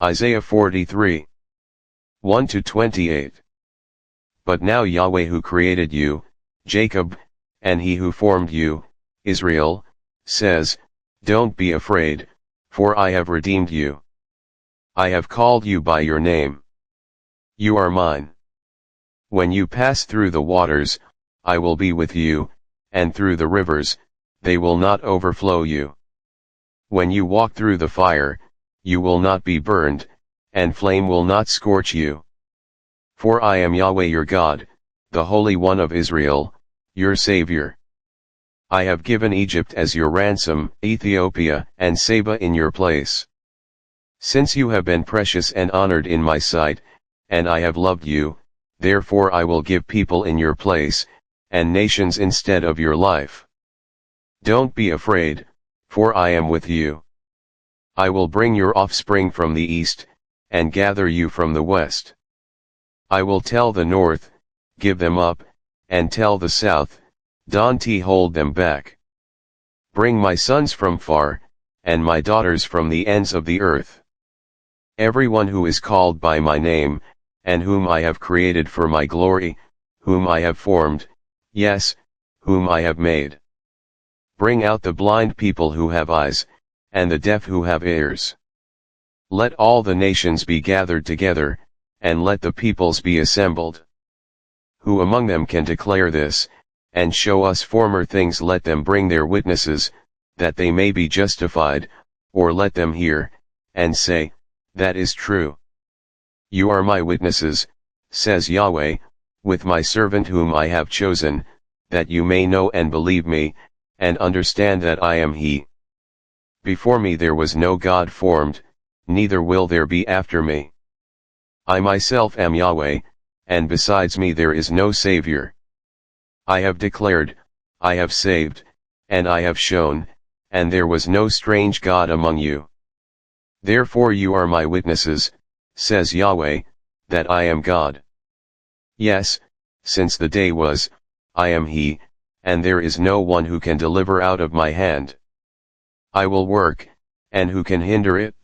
Isaiah 43. 1-28. But now Yahweh who created you, Jacob, and he who formed you, Israel, says, don't be afraid, for I have redeemed you. I have called you by your name. You are mine. When you pass through the waters, I will be with you, and through the rivers, they will not overflow you. When you walk through the fire, you will not be burned, and flame will not scorch you. For I am Yahweh your God, the Holy One of Israel, your Savior. I have given Egypt as your ransom, Ethiopia and Seba in your place. Since you have been precious and honored in my sight, and I have loved you, therefore I will give people in your place, and nations instead of your life. Don't be afraid, for I am with you. I will bring your offspring from the east, and gather you from the west. I will tell the north, give them up, and tell the south, don't hold them back. Bring my sons from far, and my daughters from the ends of the earth. Everyone who is called by my name, and whom I have created for my glory, whom I have formed, yes, whom I have made. Bring out the blind people who have eyes, and the deaf who have ears. Let all the nations be gathered together, and let the peoples be assembled. Who among them can declare this, and show us former things? Let them bring their witnesses, that they may be justified, or let them hear, and say, that is true. You are my witnesses, says Yahweh, with my servant whom I have chosen, that you may know and believe me, and understand that I am He. Before me there was no God formed, neither will there be after me. I myself am Yahweh, and besides me there is no Savior. I have declared, I have saved, and I have shown, and there was no strange God among you. Therefore you are my witnesses, says Yahweh, that I am God. Yes, since the day was, I am He, and there is no one who can deliver out of my hand. I will work, and who can hinder it?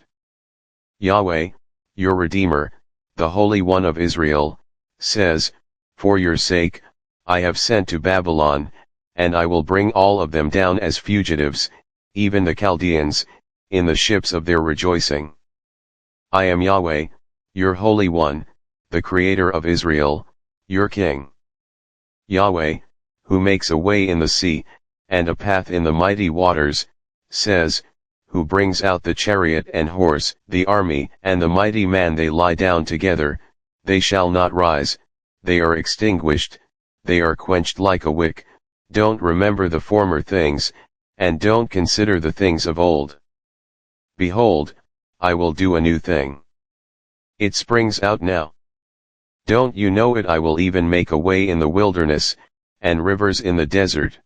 Yahweh, your Redeemer, the Holy One of Israel, says, for your sake, I have sent to Babylon, and I will bring all of them down as fugitives, even the Chaldeans, in the ships of their rejoicing. I am Yahweh, your Holy One, the Creator of Israel, your King. Yahweh, who makes a way in the sea, and a path in the mighty waters, says, who brings out the chariot and horse, the army and the mighty man. They lie down together, they shall not rise, they are extinguished, they are quenched like a wick. Don't remember the former things, and don't consider the things of old. Behold, I will do a new thing. It springs out now. Don't you know it? I will even make a way in the wilderness, and rivers in the desert.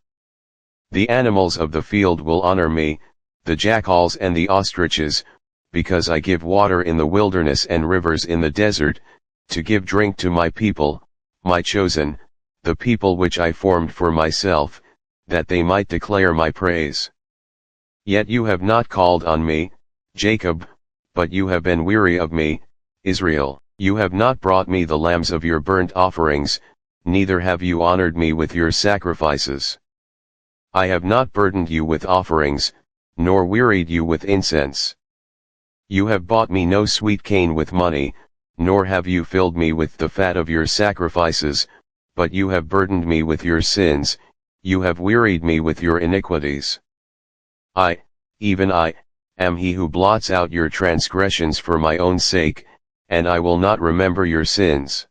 The animals of the field will honor me, the jackals and the ostriches, because I give water in the wilderness and rivers in the desert, to give drink to my people, my chosen, the people which I formed for myself, that they might declare my praise. Yet you have not called on me, Jacob, but you have been weary of me, Israel. You have not brought me the lambs of your burnt offerings, neither have you honored me with your sacrifices. I have not burdened you with offerings, nor wearied you with incense. You have bought me no sweet cane with money, nor have you filled me with the fat of your sacrifices, but you have burdened me with your sins, you have wearied me with your iniquities. I, even I, am He who blots out your transgressions for my own sake, and I will not remember your sins.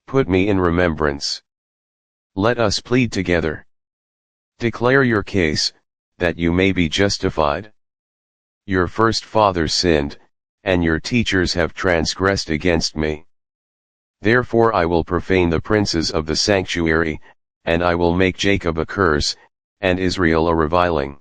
Put me in remembrance. Let us plead together. Declare your case, that you may be justified. Your first fathers sinned, and your teachers have transgressed against me. Therefore I will profane the princes of the sanctuary, and I will make Jacob a curse, and Israel a reviling.